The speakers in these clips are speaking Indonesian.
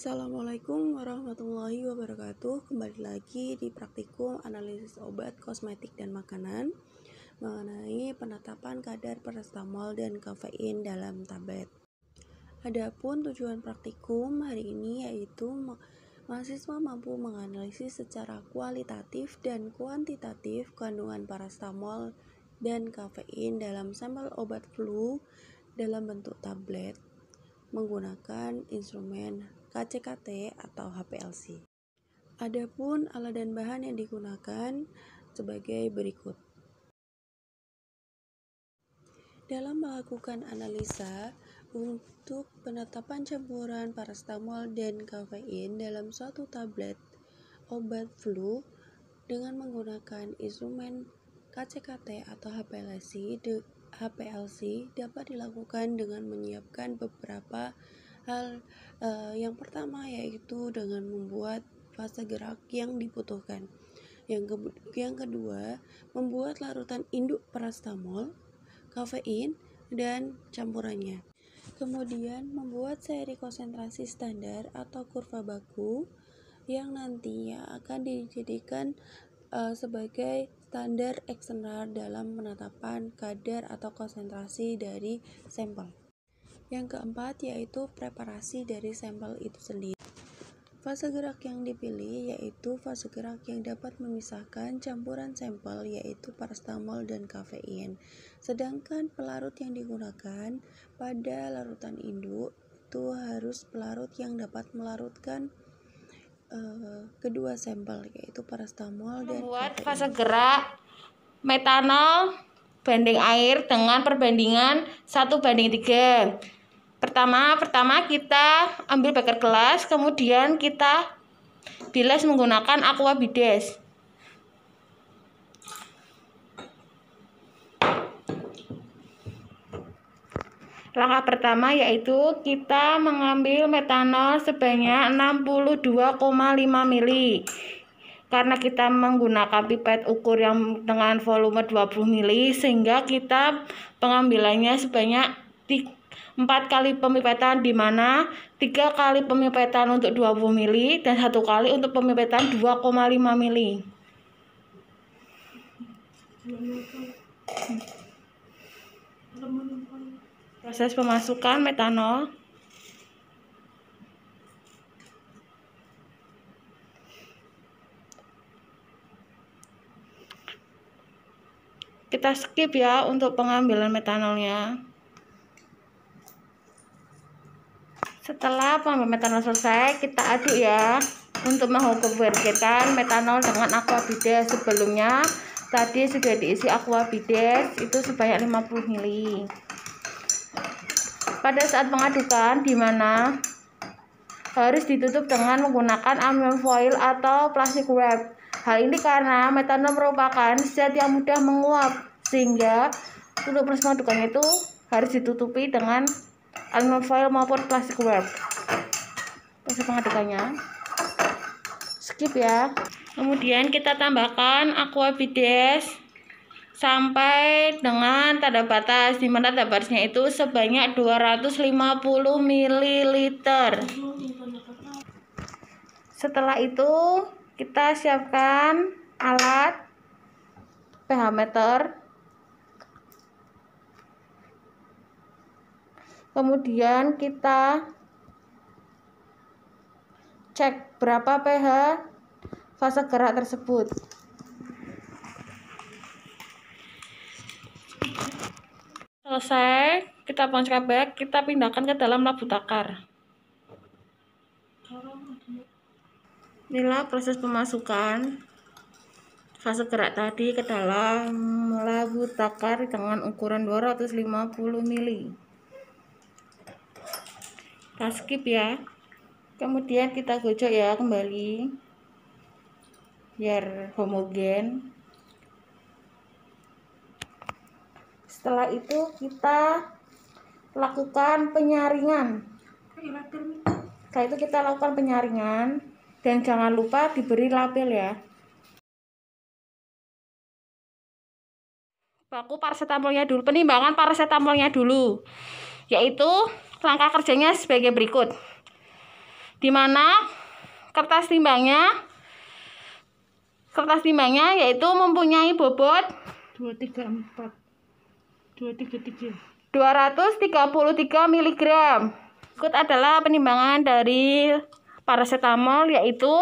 Assalamualaikum warahmatullahi wabarakatuh. Kembali lagi di praktikum analisis obat, kosmetik, dan makanan mengenai penetapan kadar paracetamol dan kafein dalam tablet. Adapun tujuan praktikum hari ini yaitu mahasiswa mampu menganalisis secara kualitatif dan kuantitatif kandungan paracetamol dan kafein dalam sampel obat flu dalam bentuk tablet menggunakan instrumen KCKT atau HPLC. Adapun alat dan bahan yang digunakan sebagai berikut. Dalam melakukan analisa untuk penetapan campuran paracetamol dan kafein dalam suatu tablet obat flu dengan menggunakan instrumen KCKT atau HPLC dapat dilakukan dengan menyiapkan beberapa hal. Yang pertama yaitu dengan membuat fase gerak yang dibutuhkan. Yang kedua, membuat larutan induk paracetamol, kafein, dan campurannya. Kemudian membuat seri konsentrasi standar atau kurva baku yang nantinya akan dijadikan sebagai standar eksternal dalam penetapan kadar atau konsentrasi dari sampel. Yang keempat yaitu preparasi dari sampel itu sendiri. Fase gerak yang dipilih yaitu fase gerak yang dapat memisahkan campuran sampel yaitu paracetamol dan kafein. Sedangkan pelarut yang digunakan pada larutan induk itu harus pelarut yang dapat melarutkan kedua sampel yaitu paracetamol dan membuat kafein. Fase gerak metanol banding air dengan perbandingan 1:3. Pertama kita ambil beker gelas, kemudian kita bilas menggunakan aqua bides. Langkah pertama yaitu kita mengambil metanol sebanyak 62,5 ml. Karena kita menggunakan pipet ukur yang dengan volume 20 ml, sehingga kita pengambilannya sebanyak 4 kali pemipetan, di mana 3 kali pemipetan untuk 20 ml dan 1 kali untuk pemipetan 2,5 ml. Proses pemasukan metanol. Kita skip ya untuk pengambilan metanolnya. Setelah pengambilan metanol selesai, kita aduk ya untuk menghomogenikan metanol dengan aqua bides. Sebelumnya tadi sudah diisi aqua bides itu sebanyak 50 ml. Pada saat mengadukan, di mana harus ditutup dengan menggunakan aluminium foil atau plastik wrap. Hal ini karena metanol merupakan zat yang mudah menguap, sehingga untuk proses pengadukannya itu harus ditutupi dengan aluminium foil maupun plastik wrap. Proses pengadukannya skip ya. Kemudian kita tambahkan aqua bides sampai dengan tanda batas, di mana tanda batasnya itu sebanyak 250 ml. Setelah itu kita siapkan alat pH meter. Kemudian kita cek berapa pH fase gerak tersebut. Selesai, kita pangkas back, kita pindahkan ke dalam labu takar. Inilah proses pemasukan fase gerak tadi ke dalam labu takar dengan ukuran 250 ml. Kita skip ya. Kemudian kita gocok ya kembali biar homogen. Setelah itu kita lakukan penyaringan. Setelah itu kita lakukan penyaringan dan jangan lupa diberi label ya. Baku paracetamolnya dulu, penimbangan paracetamolnya dulu, yaitu langkah kerjanya sebagai berikut. Dimana kertas timbangnya yaitu mempunyai bobot 233 mg. Berikut adalah penimbangan dari paracetamol, yaitu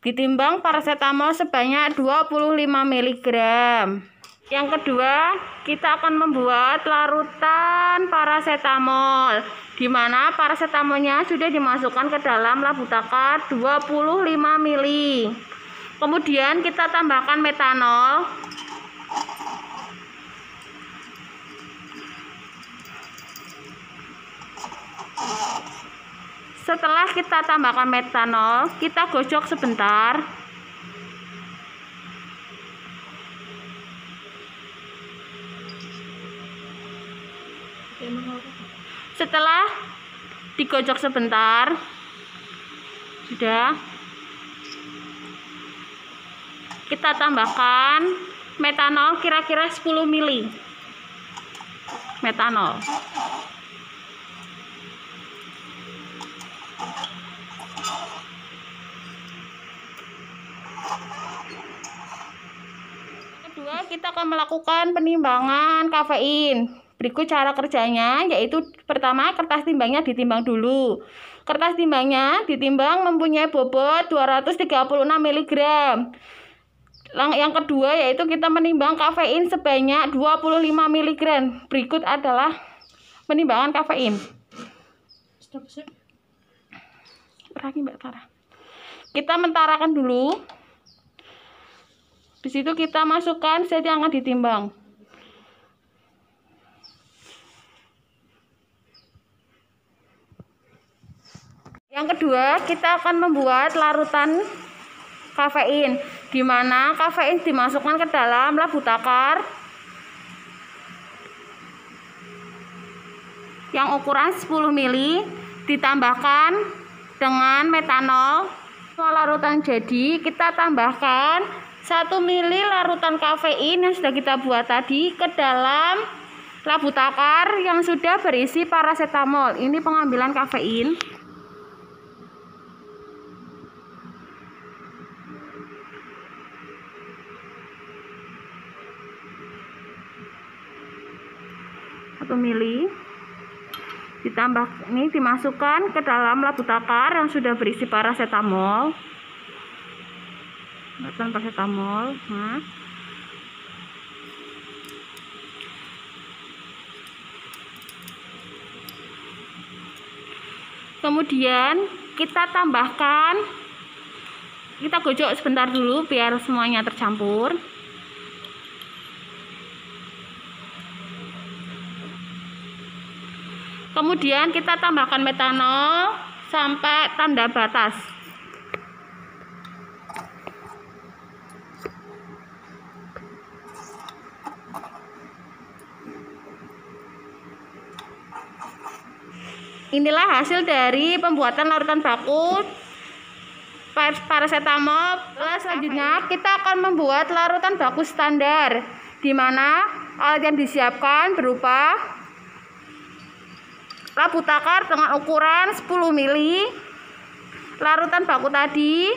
ditimbang paracetamol sebanyak 25 mg. Yang kedua, kita akan membuat larutan paracetamol, di mana paracetamolnya sudah dimasukkan ke dalam labu takar 25 ml. Kemudian kita tambahkan metanol. Setelah kita tambahkan metanol, kita gosok sebentar. Setelah digocok sebentar, sudah, kita tambahkan metanol kira-kira 10 ml. Metanol. Kedua, kita akan melakukan penimbangan kafein. Berikut cara kerjanya, yaitu pertama, kertas timbangnya ditimbang dulu. Kertas timbangnya ditimbang mempunyai bobot 236 mg. Yang kedua, yaitu kita menimbang kafein sebanyak 25 mg. Berikut adalah penimbangan kafein. Kita mentarakan dulu. Di situ kita masukkan zat yang akan ditimbang. Yang kedua, kita akan membuat larutan kafein, di mana kafein dimasukkan ke dalam labu takar yang ukuran 10 ml, ditambahkan dengan metanol. Setelah larutan jadi, kita tambahkan 1 ml larutan kafein yang sudah kita buat tadi ke dalam labu takar yang sudah berisi paracetamol. Ini pengambilan kafein. Mili ditambah, ini dimasukkan ke dalam labu takar yang sudah berisi paracetamol. Kemudian kita tambahkan, kita gocok sebentar dulu biar semuanya tercampur. Kemudian kita tambahkan metanol sampai tanda batas. Inilah hasil dari pembuatan larutan baku paracetamol. Selanjutnya kita akan membuat larutan baku standar, di mana alat yang disiapkan berupa labu takar dengan ukuran 10 ml, larutan baku tadi,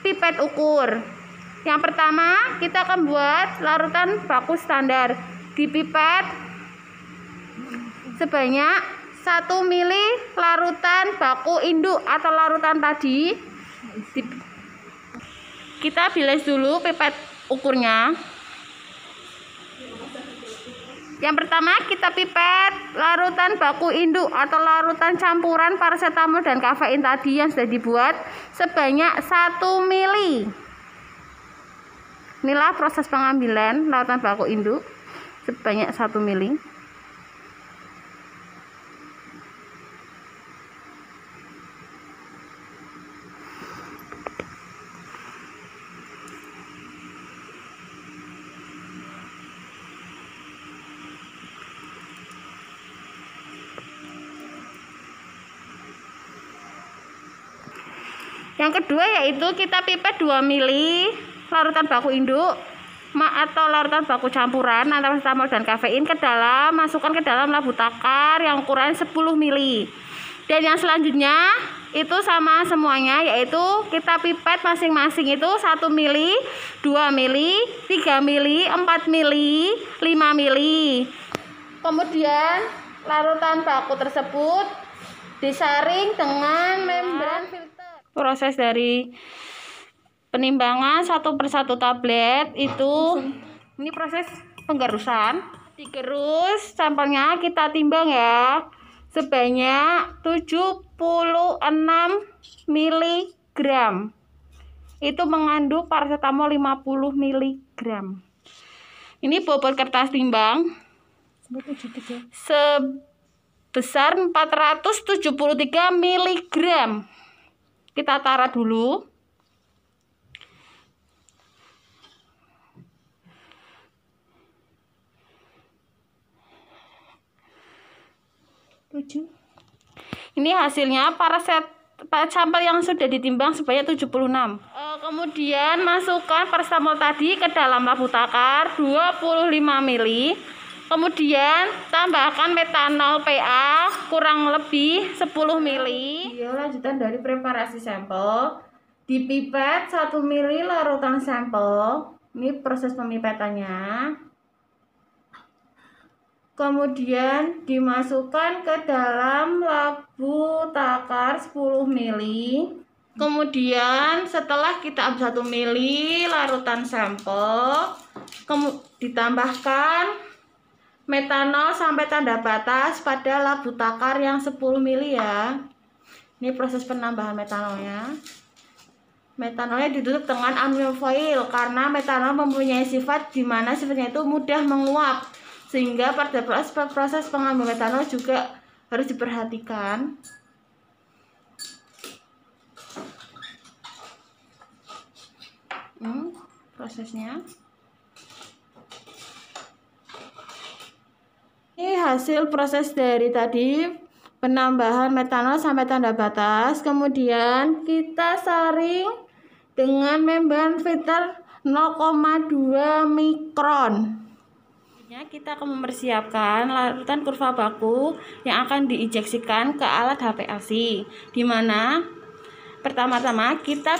pipet ukur. Yang pertama, kita akan buat larutan baku standar, dipipet sebanyak 1 ml larutan baku induk atau larutan tadi. Kita bilas dulu pipet ukurnya. Yang pertama, kita pipet larutan baku induk atau larutan campuran paracetamol dan kafein tadi yang sudah dibuat sebanyak 1 ml. Inilah proses pengambilan larutan baku induk sebanyak 1 ml. Yang kedua, yaitu kita pipet 2 ml larutan baku induk atau larutan baku campuran antara paracetamol dan kafein masukkan ke dalam labu takar yang ukuran 10 ml. Dan yang selanjutnya itu sama semuanya, yaitu kita pipet masing-masing itu 1 mili, 2 mili, 3 mili, 4 mili, 5 mili. Kemudian larutan baku tersebut disaring dengan membran filter. Proses dari penimbangan 1 per 1 tablet itu, ini proses penggerusan. Digerus, sampelnya kita timbang ya, sebanyak 76 mg. Itu mengandung paracetamol 50 mg. Ini bobot kertas timbang sebesar 473 mg. Kita taruh dulu. Ini hasilnya sampel yang sudah ditimbang sebanyak 76. Kemudian masukkan paracetamol tadi ke dalam labu takar 25 mili. Kemudian tambahkan metanol PA kurang lebih 10 mili. Lanjutan dari preparasi sampel. Dipipet 1 mili larutan sampel. Ini proses pemipetannya. Kemudian dimasukkan ke dalam labu takar 10 mili. Kemudian setelah kita ambil 1 mili larutan sampel, ditambahkan metanol sampai tanda batas pada labu takar yang 10 mili ya. Ini proses penambahan metanolnya. Metanolnya ditutup dengan aluminium foil karena metanol mempunyai sifat di mana sifatnya itu mudah menguap. Sehingga pada proses pengambilan metanol juga harus diperhatikan. Prosesnya. Ini hasil proses dari tadi penambahan metanol sampai tanda batas. Kemudian kita saring dengan membran filter 0,2 mikron. Kita akan mempersiapkan larutan kurva baku yang akan diinjeksikan ke alat HPLC, di mana pertama-tama kita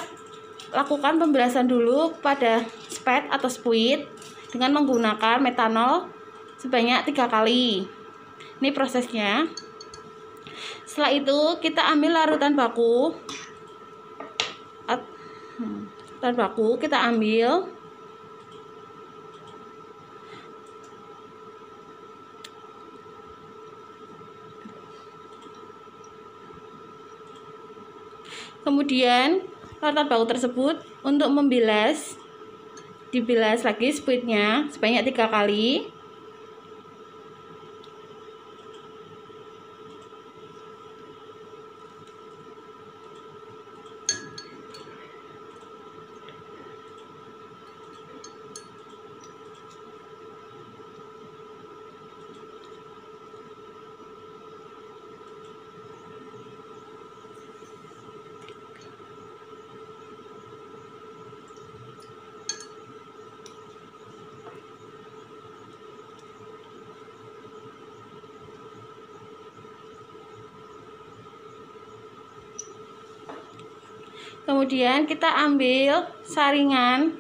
lakukan pembilasan dulu pada spet atau spuit dengan menggunakan metanol sebanyak 3 kali. Ini prosesnya. Setelah itu kita ambil larutan baku. Kita ambil. Kemudian larutan baku tersebut untuk membilas, dibilas lagi spuitnya sebanyak 3 kali. Kemudian kita ambil saringan.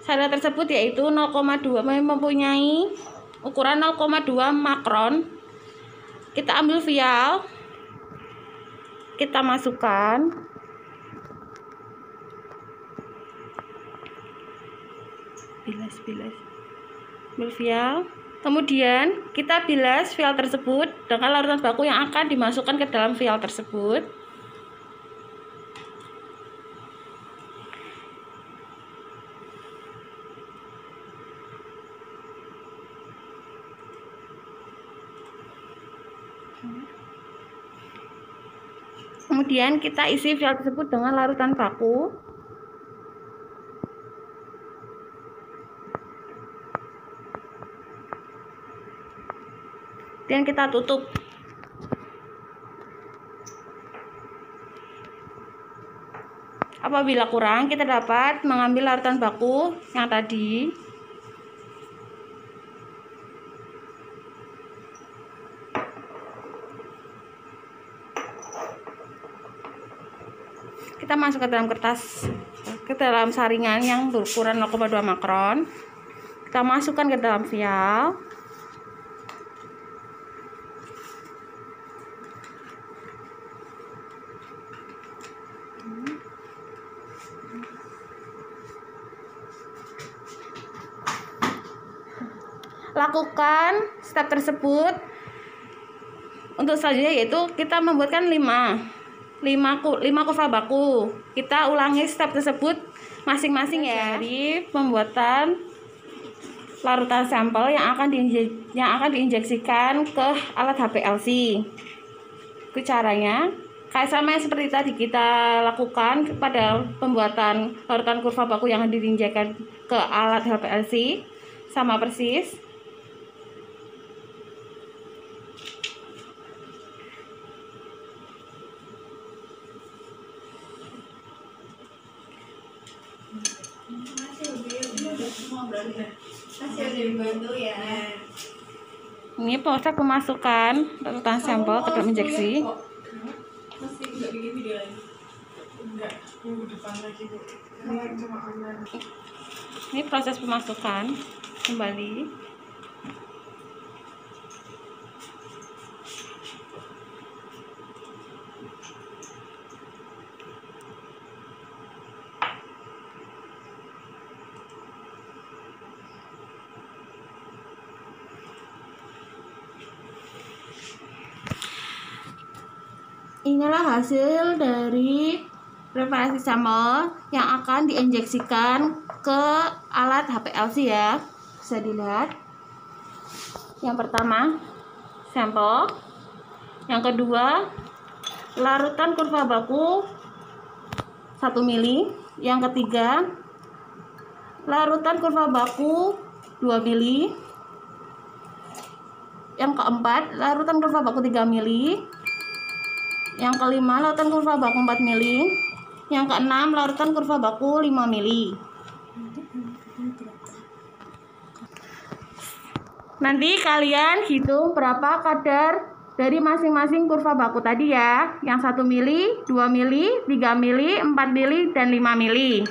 Saringan tersebut yaitu 0,2, mempunyai ukuran 0,2 makron. Kita ambil vial. Kita masukkan. Bilas. Ambil vial. Kemudian kita bilas vial tersebut dengan larutan baku yang akan dimasukkan ke dalam vial tersebut. Kemudian kita isi vial tersebut dengan larutan baku. Dan kita tutup. Apabila kurang, kita dapat mengambil larutan baku yang tadi. kita masuk ke dalam kertas, ke dalam saringan yang berukuran 0,2 makron. Kita masukkan ke dalam vial. Lakukan step tersebut untuk selanjutnya, yaitu kita membuatkan 5 kurva baku. Kita ulangi step tersebut masing-masing ya. Dari pembuatan larutan sampel yang akan diinjeksikan ke alat HPLC. Itu caranya. Kayak sama yang seperti tadi kita lakukan pada pembuatan larutan kurva baku yang akan diinjekkan ke alat HPLC, sama persis. Ini proses pemasukan larutan sampel ke dalam injeksi. Ini proses pemasukan kembali. Inilah hasil dari preparasi sampel yang akan diinjeksikan ke alat HPLC ya. Bisa dilihat. Yang pertama, sampel. Yang kedua, larutan kurva baku 1 mili. Yang ketiga, larutan kurva baku 2 mili. Yang keempat, larutan kurva baku 3 mili. Yang kelima, larutan kurva baku 4 mili. Yang keenam, larutan kurva baku 5 mili. Nanti kalian hitung berapa kadar dari masing-masing kurva baku tadi ya. Yang 1 mili, 2 mili, 3 mili, 4 mili, dan 5 mili.